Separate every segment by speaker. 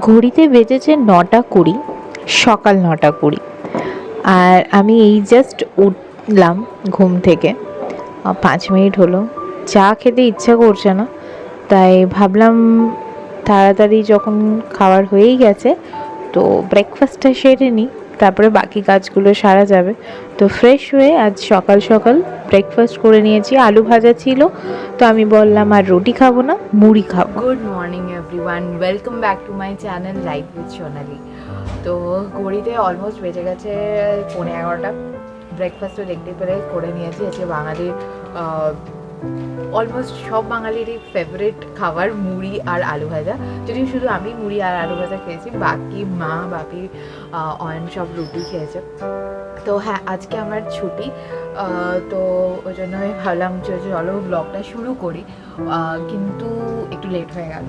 Speaker 1: ঘড়িতে বেজেছে 9টা 20, সকাল 9টা 20। আর আমি এই জাস্ট উঠলাম ঘুম থেকে, 5 মিনিট হলো। চা খেতে ইচ্ছা করছে না, তাই ভাবলাম তাড়াতাড়ি যখন খাবার হয়েই গেছে তো ব্রেকফাস্টটা সেরে নিই, তারপরে বাকি কাজগুলো সারা যাবে। তো ফ্রেশ হয়ে আজ সকাল সকাল ব্রেকফাস্ট করে নিয়েছি, আলু ভাজা ছিল। তো আমি বললাম আর রুটি খাবো না, মুড়ি খাবো।
Speaker 2: Good morning everyone, welcome back to my channel life with Sonali. তো ঘড়িতে অলমোস্ট বেজে গেছে 11:30। ব্রেকফাস্টও দেখতে পেরে করে নিয়েছি। আজকে বাঙালির অলমোস্ট সব বাঙালিরই ফেভারিট খাবার মুড়ি আর আলু ভাজা। যদিও শুধু আমি মুড়ি আর আলু ভাজা খেয়েছি, বাকি মা বাপি অয়ন সব রুটি খেয়েছে। তো হ্যাঁ, আজকে আমার ছুটি, তো ওই জন্য আমি ভাবলাম যে চলো ব্লগটা শুরু করি, কিন্তু একটু লেট হয়ে গেল।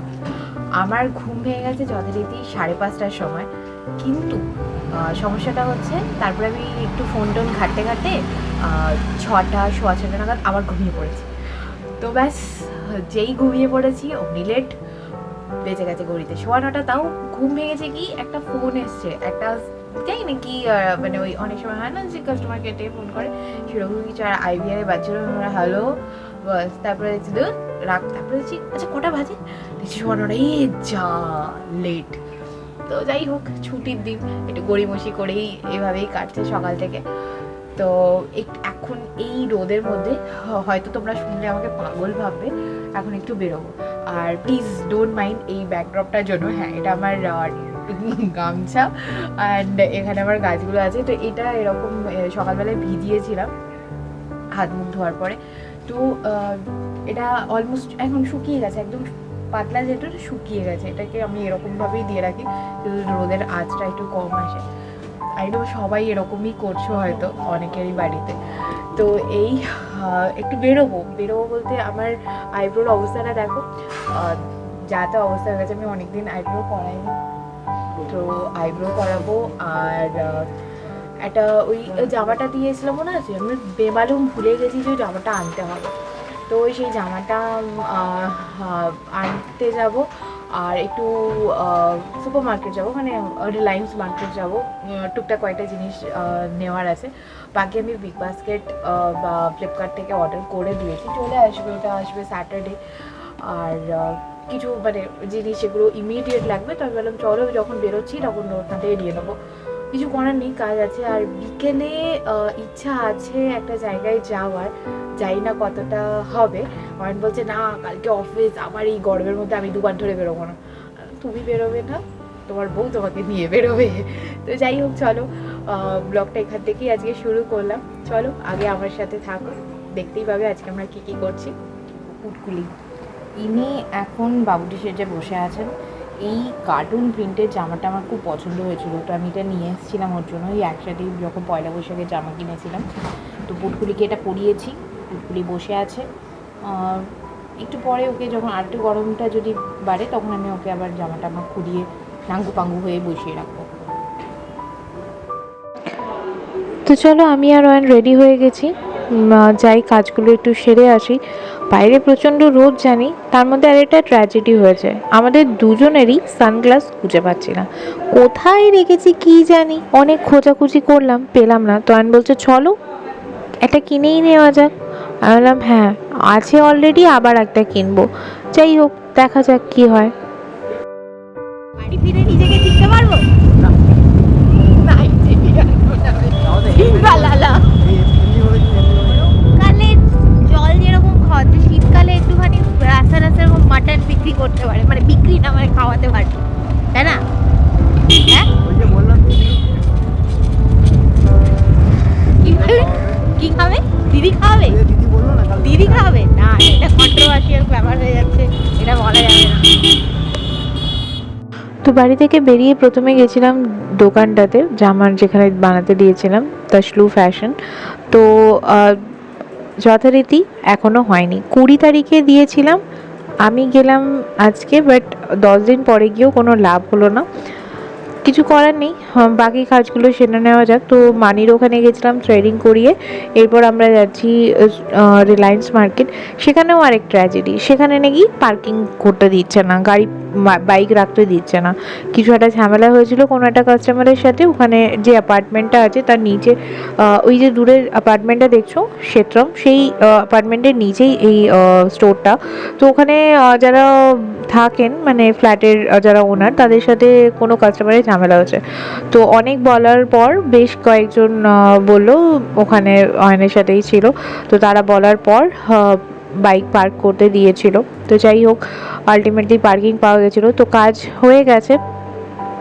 Speaker 2: আমার ঘুম ভেঙে গেছে যথারীতি 5:30টার সময়, কিন্তু সমস্যাটা হচ্ছে তারপরে আমি একটু ফোন টোন ঘাঁটতে ঘাঁটতে 6টা 6:15 নাগাদ আবার ঘুমিয়ে পড়েছি। তো ব্যাস, যেই ঘুমিয়ে পড়েছি অমনি লেট বেঁচে গেছে ঘড়িতে 9:15। তাও ঘুম ভেঙেছে কি একটা ফোন এসছে, একটা জানি না কি, মানে ওই অনেক সময় হয় না যে কাস্টমার কেটে ফোন করে, সেরকম কিছু। আর আইভিআর বাজছিল, আমরা হ্যালো বাস, তারপরে দেখছি দূর রাখ, তারপরে দেখছি আচ্ছা কটা বাজে, দেখছি 9:15। যা লেট। তো যাই হোক, ছুটির দিন একটু গড়িমসি করেই এভাবেই কাটছে সকাল থেকে। তো এখন এই রোদের মধ্যে হয়তো তোমরা শুনলে আমাকে পাগল ভাববে, এখন একটু বেরোবো। আর প্লিজ ডোন্ট মাইন্ড এই ব্যাকড্রপটার জন্য। হ্যাঁ, এটা আমার গামছা, অ্যান্ড এখানে আমার গাছগুলো আছে। তো এটা এরকম সকালবেলায় ভিজিয়েছিলাম হাত মুখ ধোয়ার পরে। তো এটা অলমোস্ট এখন শুকিয়ে গেছে, একদম পাতলা যেটা শুকিয়ে গেছে। এটাকে আমি এরকমভাবেই দিয়ে রাখি রোদের আঁচটা একটু কম আসে। আই নো সবাই এরকমই করছো হয়তো, অনেকেরই বাড়িতে। তো এই একটু বেরোবো বলতে আমার আইব্রোর অবস্থাটা দেখো, যাতে অবস্থা হয়ে গেছে। আমি অনেকদিন আইব্রো করাইনি, তো আইব্রো করাবো। আর একটা ওই জামাটা দিয়েছিলাম মনে আছে, আমি বেমালুম ভুলে গেছি যে জামাটা আনতে হবে। তো সেই জামাটা আনতে যাব। আর একটু সুপার মার্কেট যাবো, মানে রিলায়েন্স মার্কেট যাবো, টুকটাক কয়েকটা জিনিস নেওয়ার আছে। বাকি আমি বিগ বাস্কেট বা ফ্লিপকার্ট থেকে অর্ডার করে দিয়েছি, চলে আসবে, ওটা আসবে স্যাটারডে। আর কিছু মানে জিনিস যেগুলো ইমিডিয়েট লাগবে, তো আমি বললাম চলো যখন বেরোচ্ছি তখন ওখান থেকে নিয়ে নেবো। কিছু করার নেই, কাজ আছে। আর বিকেলে ইচ্ছা আছে একটা জায়গায় যাওয়ার, জানি না কতটা হবে। অয়ন বলছে না কালকে অফিস, আবার এই গরমের মধ্যে আমি দোকান ধরে বেরোবো না। তুমি বেরোবে না, তোমার বউ তোমাকে নিয়ে বেরোবে। তো যাই হোক, চলো ব্লগটা এখান থেকেই আজকে শুরু করলাম। চলো আগে আমার সাথে থাকো, দেখতেই পাবে আজকে আমরা কী কী করছি। পুটকুলি ইনি এখন বাবুটি সেজে বসে আছেন। এই কার্টুন প্রিন্টের জামাটা আমার খুব পছন্দ হয়েছিল, তো আমি এটা নিয়ে এসেছিলাম ওর জন্য। ওই একসাথেই যখন পয়লা বৈশাখের জামা কিনেছিলাম, তো পুটকুলিকে এটা পরিয়েছি। পুটকুলি বসে আছে। একটু পরে ওকে যখন আর একটু গরমটা যদি বাড়ে, তখন আমি ওকে আবার জামাটা আমার খুলিয়ে নাঙ্গু পাঙ্গু হয়ে বসিয়ে রাখবো।
Speaker 1: তো চলো, আমি আর অয়ন রেডি হয়ে গেছি, যাই কাজগুলো একটু সেরে আসি। বাইরে প্রচণ্ড রোদ জানি, তার মধ্যে আর একটা ট্র্যাজেডি হয়েছে, আমাদের দুজনেরই সানগ্লাস খুঁজে পাচ্ছি না। কোথায় রেখেছি কি জানি, অনেক খোঁজাখুঁজি করলাম, পেলাম না। তো অয়ন বলছে চলো একটা কিনেই নেওয়া যাক। আমি বললাম হ্যাঁ, আছে অলরেডি, আবার একটা কিনবো। যাই হোক, দেখা যাক কি হয়।
Speaker 3: বাড়ি ফিরে নিজেকে চিনতে পারবো শীতকালে জল যেরকম খাওয়াচ্ছে, শীতকালে একটুখানি রাস্তা রাস্তা এরকম মাটন বিক্রি করতে পারে, মানে বিক্রি না মানে খাওয়াতে পারে, তাই না? হ্যাঁ, কি খাবে? দিদি খাওয়াবে? দিদি খাওয়াবে না, এটা কন্ট্রোভার্সিয়াল ব্যাপার হয়ে যাচ্ছে, এটা বলা যাবে না।
Speaker 1: তো বাড়ি থেকে বেরিয়ে প্রথমে গেছিলাম দোকানটাতে, জামার যেখানে বানাতে দিয়েছিলাম, তাসলু ফ্যাশন। তো যথারীতি এখনও হয়নি, 20 তারিখে দিয়েছিলাম, আমি গেলাম আজকে, বাট 10 দিন পরে গিয়েও কোনো লাভ হলো না। কিছু করার নেই, বাকি কাজগুলো সেরে নেওয়া যাক। তো মানির ওখানে গেছিলাম থ্রেডিং করিয়ে, এরপর আমরা যাচ্ছি রিলায়েন্স মার্কেট। সেখানেও আরেক ট্র্যাজেডি, সেখানে নাকি পার্কিং করতে দিচ্ছে না, গাড়ি বাইক রাখতে দিচ্ছে না। কিছু একটা ঝামেলা হয়েছিল কোনো একটা কাস্টমারের সাথে। ওখানে যে অ্যাপার্টমেন্টটা আছে তার নিচে, ওই যে দূরের অ্যাপার্টমেন্টটা দেখছো ক্ষেত্রম, সেই অ্যাপার্টমেন্টের নিচেই এই স্টোরটা। তো ওখানে যারা থাকেন মানে ফ্ল্যাটের যারা ওনার, তাদের সাথে কোনো কাস্টমারের ঝামেলা হচ্ছে। তো অনেক বলার পর বেশ কয়েকজন বললো, ওখানে অয়নের সাথেই ছিল, তো তারা বলার পর বাইক পার্ক করতে দিয়েছিল। তো যাই হোক, আলটিমেটলি পার্কিং পাওয়া গেছিলো, তো কাজ হয়ে গেছে।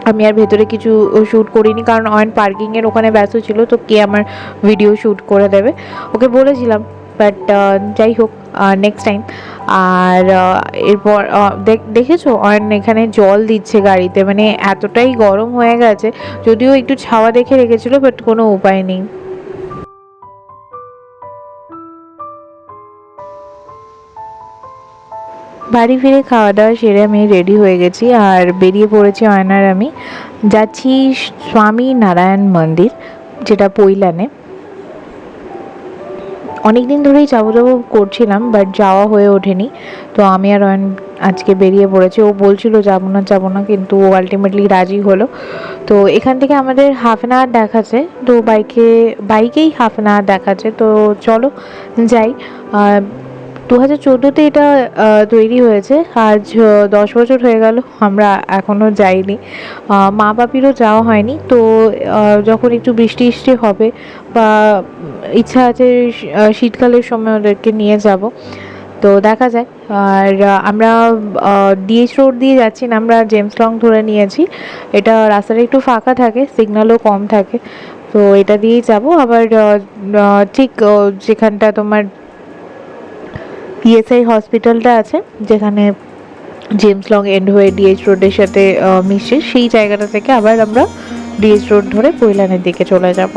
Speaker 1: আমি আর ভেতরে কিছু শ্যুট করিনি, কারণ অয়ন পার্কিংয়ের ওখানে ব্যস্ত ছিল, তো কে আমার ভিডিও শ্যুট করে দেবে, ওকে বলেছিলাম। বাট যাই হোক, নেক্সট টাইম। আর এরপর দেখেছো অয়ন এখানে জল দিচ্ছে গাড়িতে, মানে এতটাই গরম হয়ে গেছে। যদিও একটু ছাওয়া দেখে রেখেছিল, বাট কোনো উপায় নেই। বাড়ি ফিরে খাওয়া দাওয়া সেরে আমি রেডি হয়ে গেছি, আর বেরিয়ে পড়েছি অয়ন আর আমি। যাচ্ছি স্বামী নারায়ণ মন্দির, যেটা পৈলানে। অনেক দিন ধরেই যাবো যাবো করছিলাম, বাট যাওয়া হয়ে ওঠেনি। তো আমি আর অয়ন আজকে বেরিয়ে পড়েছি। ও বলছিল যাবো না, কিন্তু ও আলটিমেটলি রাজি হলো। তো এখান থেকে আমাদের হাফ অ্যান আওয়ার দেখাচ্ছে, তো বাইকেই হাফ অ্যান আওয়ার দেখাচ্ছে। তো চলো যাই। 2014-তে এটা তৈরি হয়েছে, আজ 10 বছর হয়ে গেল, আমরা এখনও যাইনি। মা বাপিরও যাওয়া হয়নি। তো যখন একটু বৃষ্টি হবে বা ইচ্ছা আছে শীতকালের সময় ওদেরকে নিয়ে যাব, তো দেখা যায়। আর আমরা ডিএইচ রোড দিয়ে যাচ্ছি না, আমরা জেমস লং ধরে নিয়েছি। এটা রাস্তাটা একটু ফাঁকা থাকে, সিগন্যালও কম থাকে, তো এটা দিয়েই যাব। আবার ঠিক যেখানটা তোমার ইএসআই হসপিটালটা আছে, যেখানে জেমস লং এন্ড হয়ে ডিএইচ রোডের সাথে মিশে, সেই জায়গাটা থেকে আবার আমরা ডিএইচ রোড ধরে পৈলানের দিকে চলে যাব।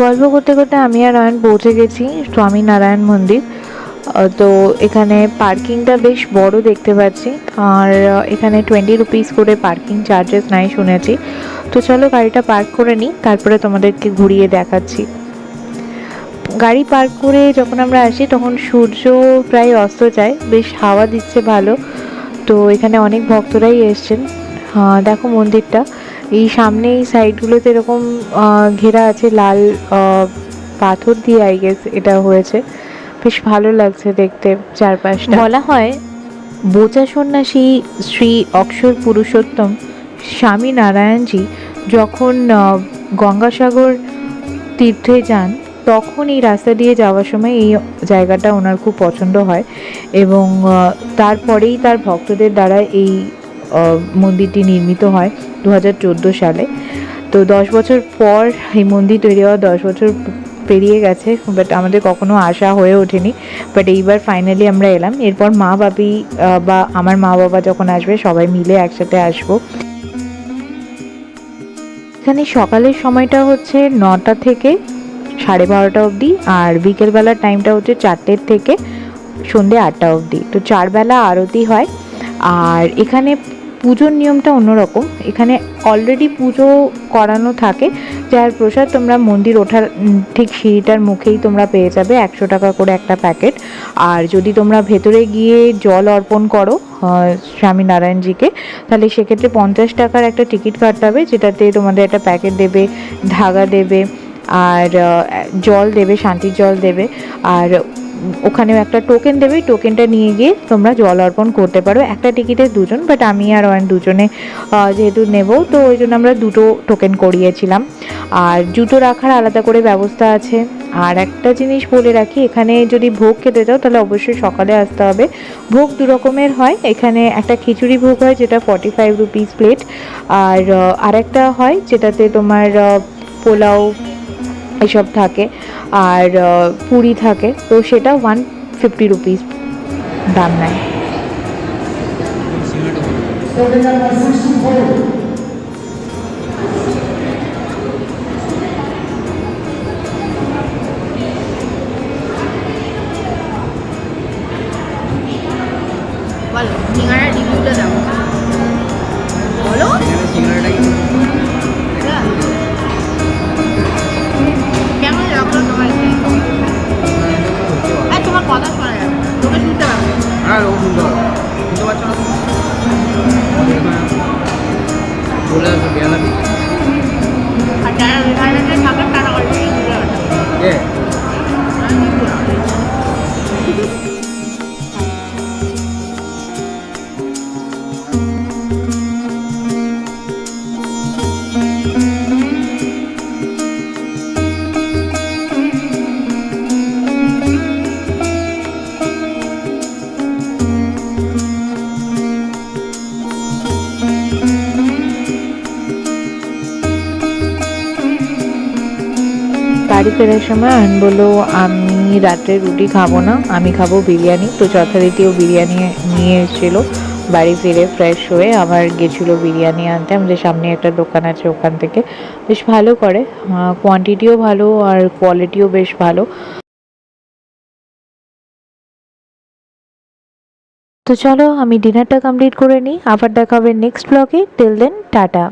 Speaker 1: গল্প করতে করতে আমি আর অয়ন পৌঁছে গেছি স্বামীনারায়ণ মন্দির। তো এখানে পার্কিংটা বেশ বড় দেখতে পাচ্ছি, আর এখানে 20 রুপিস করে পার্কিং চার্জেস নাই শুনেছি। তো চলো গাড়িটা পার্ক করে নিই, তারপরে তোমাদেরকে ঘুরিয়ে দেখাচ্ছি। গাড়ি পার্ক করে যখন আমরা আসি তখন সূর্য প্রায় অস্ত যায়, বেশ হাওয়া দিচ্ছে ভালো। তো এখানে অনেক ভক্তরাই এসছেন। দেখো মন্দিরটা, এই সামনে এই সাইডগুলোতে এরকম ঘেরা আছে লাল পাথর দিয়ে, আই গেস এটা হয়েছে। বেশ ভালো লাগছে দেখতে চারপাশটা। বলা হয় বোচা সন্ন্যাসী শ্রী অক্ষর পুরুষোত্তম স্বামী নারায়ণজি যখন গঙ্গাসাগর তীর্থে যান, তখন এই রাস্তা দিয়ে যাওয়ার সময় এই জায়গাটা ওনার খুব পছন্দ হয়, এবং তারপরেই তার ভক্তদের দ্বারা এই মন্দিরটি নির্মিত হয় 2014 সালে। তো 10 বছর পর এই মন্দির তৈরি হওয়া 10 বছর পেরিয়ে গেছে, বাট আমাদের কখনো আশা হয়ে ওঠেনি। বাট এইবার ফাইনালি আমরা এলাম। এরপর মা বাপি বা আমার মা বাবা যখন আসবে সবাই মিলে একসাথে আসবো। এখানে সকালের সময়টা হচ্ছে 9টা থেকে 12:30 অবধি, আর বিকেলবেলার টাইমটা হচ্ছে 4টে থেকে সন্ধ্যে 8টা অবধি। তো 4 বেলা আরতি হয়। আর এখানে পুজোর নিয়মটা অন্যরকম, এখানে অলরেডি পুজো করানো থাকে, যার প্রসাদ তোমরা মন্দির ওঠার ঠিক সিঁড়িটার মুখেই তোমরা পেয়ে যাবে, 100 টাকা করে একটা প্যাকেট। আর যদি তোমরা ভেতরে গিয়ে জল অর্পণ করো স্বামীনারায়ণজিকে, তাহলে সেক্ষেত্রে 50 টাকার একটা টিকিট কাটতে হবে, যেটাতে তোমাদের একটা প্যাকেট দেবে, ধাগা দেবে, আর জল দেবে, শান্তির জল দেবে। আর ওখানেও একটা টোকেন দেবে, টোকেনটা নিয়ে গিয়ে তোমরা জল অর্পণ করতে পারো। একটা টিকিটে 2 জন, বাট আমি আর অয়ন দুজনে যেহেতু নেব, তো ওই জন্য আমরা 2টো টোকেন করিয়েছিলাম। আর জুতো রাখার আলাদা করে ব্যবস্থা আছে। আর একটা জিনিস বলে রাখি, এখানে যদি ভোগ খেতে চাও তাহলে অবশ্যই সকালে আসতে হবে। ভোগ 2 রকমের হয়, এখানে একটা খিচুড়ি ভোগ হয় যেটা 45 রুপিস প্লেট, আর আরেকটা হয় যেটাতে তোমার পোলাও এসব থাকে। আর পুরি থাকে, তো সেটা 150 রুপিস দাম নেয়।
Speaker 3: বলো সিঙ্গাড়ার রিভিউটা দাও, বলো। কেমন লাগলো তোমার? তোমার কথা শোনা যাবে, তোকে শুনতে পাবে।
Speaker 4: হ্যাঁ ও শুনতে পারো, শুনতে পাচ্ছ না? বলে আসো বেলা
Speaker 3: আর যারা রেস্টুরেন্টে থাকেন তারা অলরেডি
Speaker 4: এ
Speaker 1: বাড়ি ফেরার সময় আয়ন বললো আমি রাত্রে রুটি খাবো না, আমি খাবো বিরিয়ানি। তো যথারীতিও বিরিয়ানি নিয়ে এসেছিলো। বাড়ি ফিরে ফ্রেশ হয়ে আবার গেছিলো বিরিয়ানি আনতে। আমাদের সামনে একটা দোকান আছে, ওখান থেকে বেশ ভালো করে, কোয়ান্টিটিও ভালো আর কোয়ালিটিও বেশ ভালো। তো চলো আমি ডিনারটা কমপ্লিট করে নিই, আবার দেখা হবে নেক্সট ব্লগে। Till then tata.